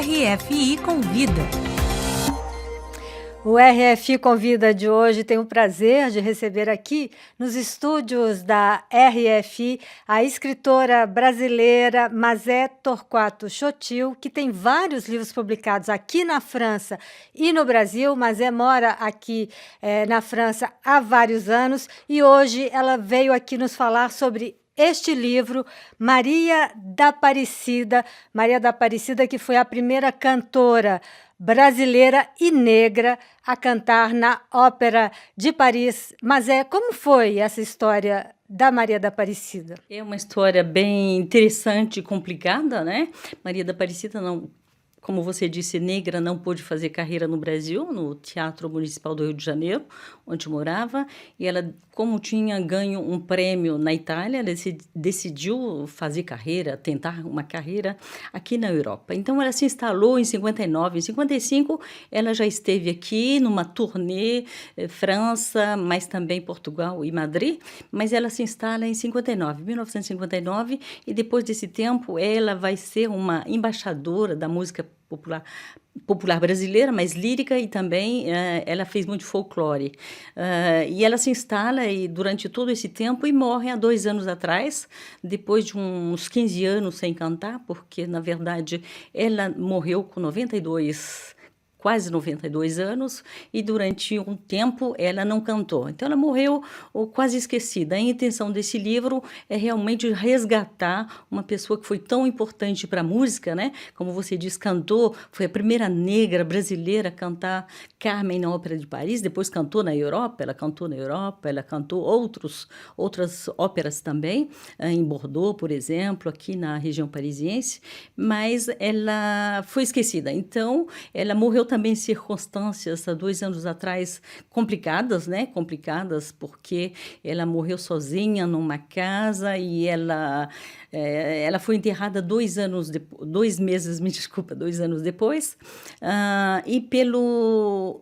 RFI Convida. O RFI Convida de hoje tem o prazer de receber aqui nos estúdios da RFI a escritora brasileira Mazé Torquato Chotil, que tem vários livros publicados aqui na França e no Brasil. Mazé mora aqui na França há vários anos e hoje ela veio aqui nos falar sobre este livro, Maria da Aparecida. Maria da Aparecida, que foi a primeira cantora brasileira e negra a cantar na Ópera de Paris. Mas como foi essa história da Maria da Aparecida? É uma história bem interessante e complicada, né? Maria da Aparecida, não, como você disse, negra, não pôde fazer carreira no Brasil, no Teatro Municipal do Rio de Janeiro, onde morava, e ela, como tinha ganho um prêmio na Itália, ela decidiu fazer carreira, tentar uma carreira aqui na Europa. Então, ela se instalou em 59. Em 55, ela já esteve aqui numa turnê, França, mas também Portugal e Madrid, mas ela se instala em 1959, e depois desse tempo, ela vai ser uma embaixadora da música popular brasileira, mas lírica, e também ela fez muito folclore. E ela se instala durante todo esse tempo e morre há 2 anos atrás, depois de uns 15 anos sem cantar, porque, na verdade, ela morreu com quase 92 anos, e durante um tempo ela não cantou. Então, ela morreu quase esquecida. A intenção desse livro é realmente resgatar uma pessoa que foi tão importante para a música, né? Como você diz, cantou, foi a primeira negra brasileira a cantar Carmen na Ópera de Paris, depois cantou na Europa, ela cantou outras óperas também, em Bordeaux, por exemplo, aqui na região parisiense, mas ela foi esquecida. Então, ela morreu também em circunstâncias, há 2 anos atrás, complicadas, né? Complicadas, porque ela morreu sozinha numa casa e ela foi enterrada 2 anos depois,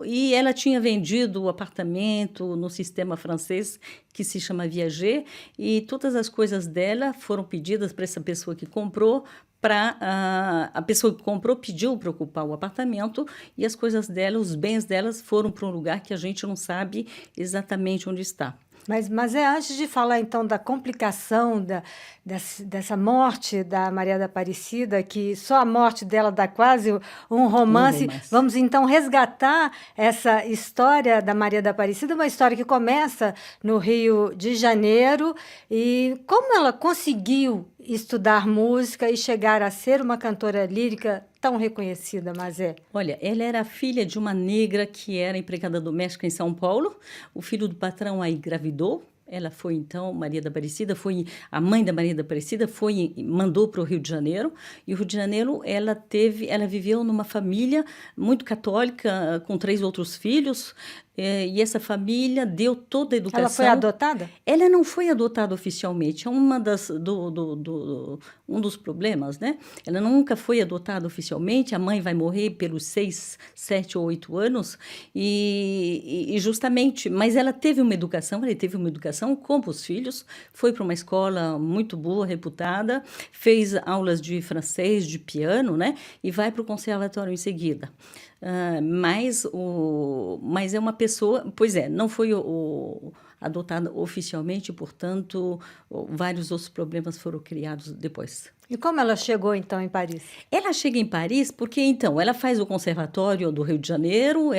e ela tinha vendido o apartamento no sistema francês que se chama Viager, e todas as coisas dela foram pedidas para essa pessoa que comprou, a pessoa que comprou pediu para ocupar o apartamento, e as coisas dela, os bens delas, foram para um lugar que a gente não sabe exatamente onde está. Mas antes de falar, então, da complicação dessa morte da Maria da Aparecida, que só a morte dela dá quase um romance, vamos, então, resgatar essa história da Maria da Aparecida, uma história que começa no Rio de Janeiro, e como ela conseguiu estudar música e chegar a ser uma cantora lírica tão reconhecida, Mazé? Olha, ela era filha de uma negra que era empregada doméstica em São Paulo. O filho do patrão a engravidou. Ela foi, então, Maria da Aparecida, foi a mãe da Maria da Aparecida, mandou para o Rio de Janeiro, e o Rio de Janeiro ela viveu numa família muito católica, com 3 outros filhos, e essa família deu toda a educação. Ela foi adotada? Ela não foi adotada oficialmente, é um dos problemas, né? Ela nunca foi adotada oficialmente, a mãe vai morrer pelos 6, 7 ou 8 anos, e justamente, mas ela teve uma educação como os filhos, foi para uma escola muito boa, reputada, fez aulas de francês, de piano, né? E vai para o conservatório em seguida. Mas é uma pessoa, não foi adotada oficialmente, portanto, vários outros problemas foram criados depois. E como ela chegou, então, em Paris? Ela chega em Paris porque, então, ela faz o Conservatório do Rio de Janeiro,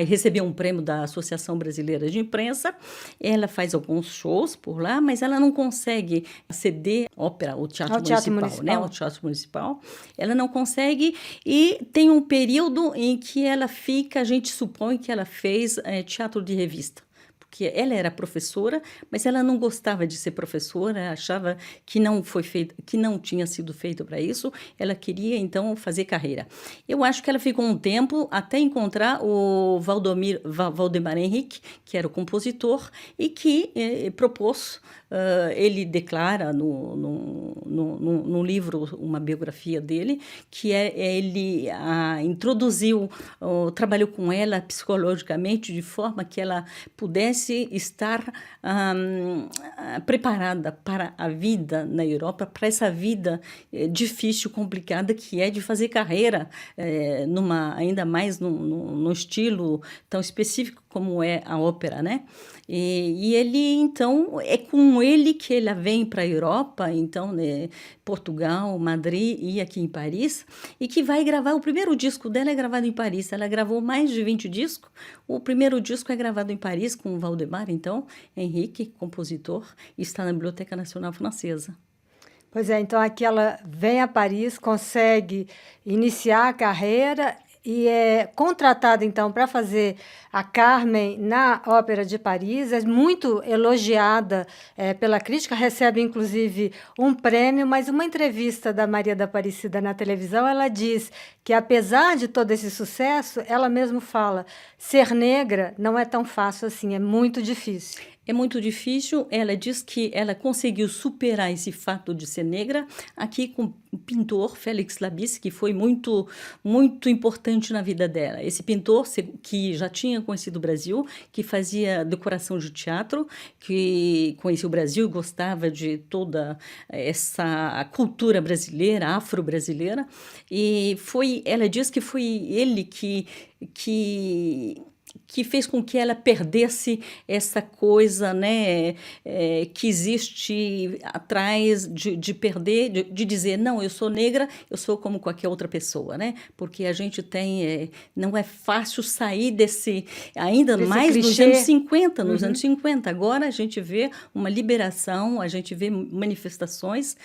recebeu um prêmio da Associação Brasileira de Imprensa, ela faz alguns shows por lá, mas ela não consegue aceder ao Teatro Municipal, né? Ao Teatro Municipal. Ela não consegue, e tem um período em que ela fica, a gente supõe que ela fez teatro de revista. Porque ela era professora, mas ela não gostava de ser professora, achava que não tinha sido feito para isso, ela queria, então, fazer carreira. Eu acho que ela ficou um tempo até encontrar o Valdemar Henrique, que era o compositor, e que propôs, ele declara no livro, uma biografia dele, que ele introduziu, trabalhou com ela psicologicamente, de forma que ela pudesse parece estar preparada para a vida na Europa, para essa vida difícil, complicada, que é de fazer carreira, ainda mais num estilo tão específico como é a ópera, né? E ele, então, é com ele que ela vem para a Europa, então, né, Portugal, Madrid e aqui em Paris, e que vai gravar, o primeiro disco dela é gravado em Paris, ela gravou mais de 20 discos, o primeiro disco é gravado em Paris com o Valdemar, então, Henrique, compositor, está na Biblioteca Nacional Francesa. Pois é, então aqui ela vem a Paris, consegue iniciar a carreira e é contratada, então, para fazer a Carmen na Ópera de Paris. É muito elogiada pela crítica, recebe, inclusive, um prêmio, mas uma entrevista da Maria da Aparecida na televisão, ela diz que, apesar de todo esse sucesso, ela mesma fala, ser negra não é tão fácil assim, é muito difícil. É muito difícil. Ela diz que ela conseguiu superar esse fato de ser negra aqui com o pintor Félix Labisse, que foi muito, muito importante na vida dela. Esse pintor que já tinha conhecido o Brasil, que fazia decoração de teatro, que conhecia o Brasil, gostava de toda essa cultura brasileira, afro-brasileira. E ela diz que foi ele que fez com que ela perdesse essa coisa, né, que existe atrás de perder, de dizer, não, eu sou negra, eu sou como qualquer outra pessoa, né? Porque a gente tem, não é fácil sair desse mais clichê. nos anos 50, anos 50. Agora a gente vê uma liberação, a gente vê manifestações,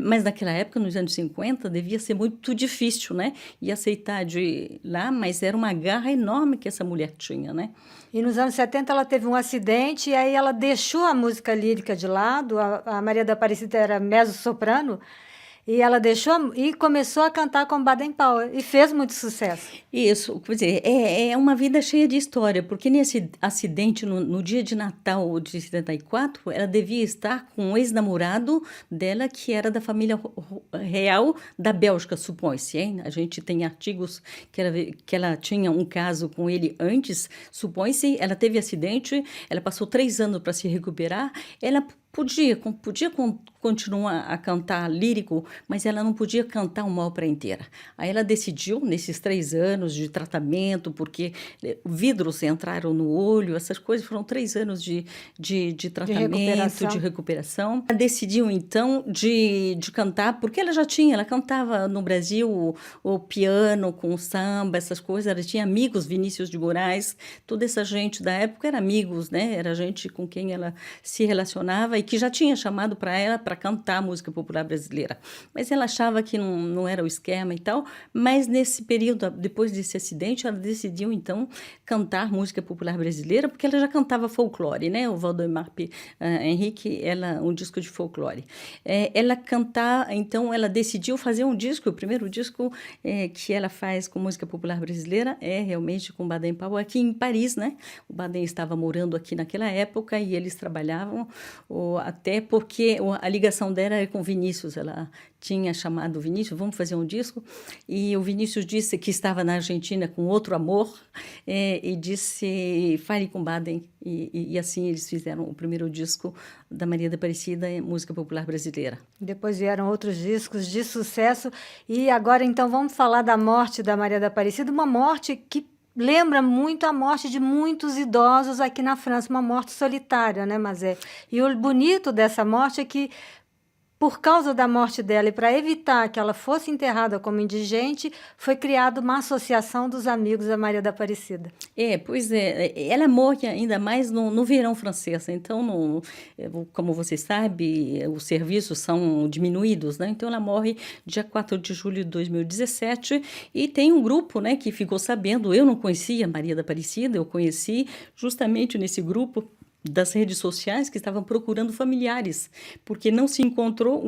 mas naquela época, nos anos 50, devia ser muito difícil, né? E aceitar de ir lá, mas era uma garra enorme que essa mulher tinha, né? E nos anos 70 ela teve um acidente e aí ela deixou a música lírica de lado. A Maria da Aparecida era mezzo-soprano e ela deixou e começou a cantar com Baden Powell e fez muito sucesso. Isso, quer dizer, é uma vida cheia de história, porque nesse acidente, no dia de Natal de 74, ela devia estar com um ex-namorado dela, que era da família real da Bélgica, supõe-se, hein? A gente tem artigos que ela tinha um caso com ele antes, supõe-se, ela teve acidente, ela passou 3 anos para se recuperar, ela podia continuar a cantar lírico, mas ela não podia cantar uma ópera inteira. Aí ela decidiu, nesses 3 anos de tratamento, porque vidros entraram no olho, essas coisas, foram 3 anos de tratamento, de recuperação. Ela decidiu, então, de cantar, porque ela cantava no Brasil o piano com o samba, essas coisas, ela tinha amigos, Vinícius de Moraes, toda essa gente da época era amigos, né? Era gente com quem ela se relacionava e que já tinha chamado para ela para cantar música popular brasileira. Mas ela achava que não era o esquema e tal, mas nesse período, depois desse acidente, ela decidiu, então, cantar música popular brasileira, porque ela já cantava folclore, né? O Valdemar Henrique, um disco de folclore. Então, ela decidiu fazer um disco, o primeiro disco que ela faz com música popular brasileira é realmente com Baden Powell, aqui em Paris, né? O Baden estava morando aqui naquela época e eles trabalhavam até porque a ligação dela era com Vinícius, ela tinha chamado o Vinícius, vamos fazer um disco, e o Vinícius disse que estava na Argentina com outro amor, e disse, fale com Baden, e assim eles fizeram o primeiro disco da Maria da Aparecida, música popular brasileira. Depois vieram outros discos de sucesso, e agora então vamos falar da morte da Maria da Aparecida, uma morte que lembra muito a morte de muitos idosos aqui na França, uma morte solitária, né, Mazé? E o bonito dessa morte é que, por causa da morte dela e para evitar que ela fosse enterrada como indigente, foi criada uma associação dos amigos da Maria da Aparecida. Pois é. Ela morre ainda mais no verão francês. Então, como você sabe, os serviços são diminuídos, né? Então, ela morre dia 4 de julho de 2017 e tem um grupo, né, que ficou sabendo. Eu não conhecia a Maria da Aparecida, eu conheci justamente nesse grupo das redes sociais que estavam procurando familiares, porque não se encontrou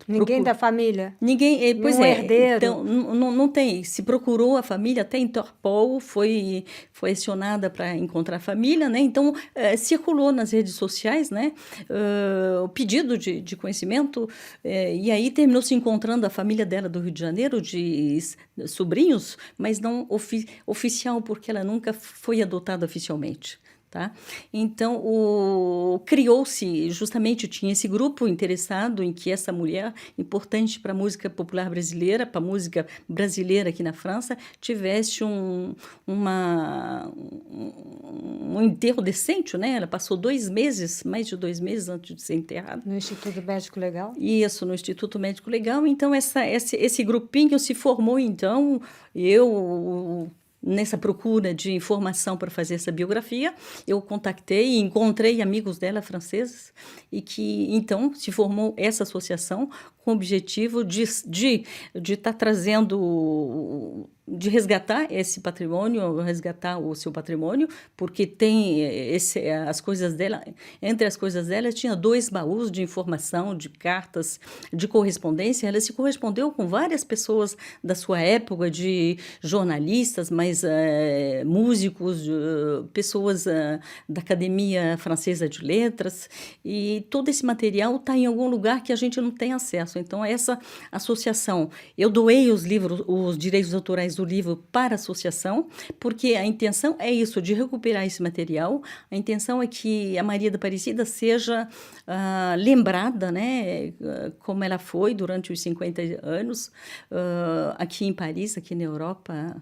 Ninguém da família? Ninguém, pois Nenhum é, herdeiro? então não tem, se procurou a família, até Interpol foi acionada para encontrar a família, né? Então circulou nas redes sociais, né? O pedido de conhecimento, e aí terminou se encontrando a família dela do Rio de Janeiro, de sobrinhos, mas não oficial, porque ela nunca foi adotada oficialmente. Tá? Então, criou-se, justamente, tinha esse grupo interessado em que essa mulher, importante para a música popular brasileira, para a música brasileira aqui na França, tivesse um enterro decente, né? Ela passou 2 meses, mais de 2 meses antes de ser enterrada. No Instituto Médico Legal? Isso, no Instituto Médico Legal. Então, esse grupinho se formou, então, nessa procura de informação para fazer essa biografia, eu contactei e encontrei amigos dela franceses e que, então, se formou essa associação com o objetivo de estar trazendo, de resgatar esse patrimônio, resgatar o seu patrimônio, porque tem as coisas dela, entre as coisas dela tinha 2 baús de informação, de cartas, de correspondência. Ela se correspondeu com várias pessoas da sua época, de jornalistas, mas músicos, pessoas da Academia Francesa de Letras, e todo esse material está em algum lugar que a gente não tem acesso. Então, essa associação, eu doei os direitos autorais do livro para a associação, porque a intenção é isso, de recuperar esse material. A intenção é que a Maria da Aparecida seja lembrada, né, como ela foi durante os 50 anos, aqui em Paris, aqui na Europa.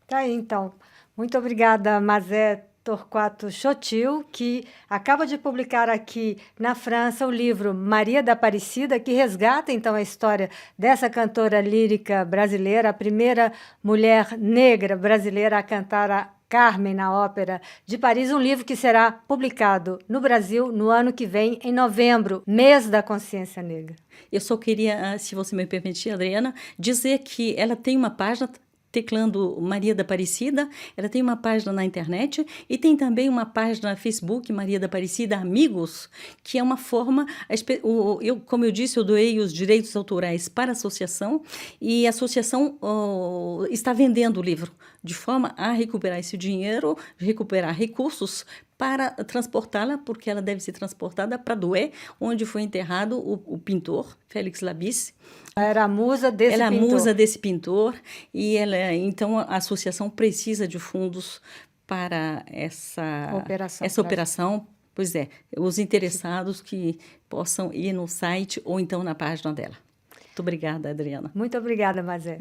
Tá aí, então. Muito obrigada, Mazé Torquato Chotil, que acaba de publicar aqui na França o livro Maria da Aparecida, que resgata, então, a história dessa cantora lírica brasileira, a primeira mulher negra brasileira a cantar a Carmen na Ópera de Paris, um livro que será publicado no Brasil no ano que vem, em novembro, mês da consciência negra. Eu só queria, se você me permitir, Adriana, dizer que ela tem uma página, teclando Maria da Aparecida, ela tem uma página na internet e tem também uma página no Facebook, Maria da Aparecida Amigos, que é uma forma, como eu disse, eu doei os direitos autorais para a associação e a associação está vendendo o livro, de forma a recuperar esse dinheiro, recuperar recursos para transportá-la, porque ela deve ser transportada para Douai, onde foi enterrado o pintor Félix Labisse. Ela era a musa desse pintor. Ela é a musa desse pintor, e então a associação precisa de fundos para essa operação. Pois é, os interessados que possam ir no site ou então na página dela. Muito obrigada, Adriana. Muito obrigada, Mazé.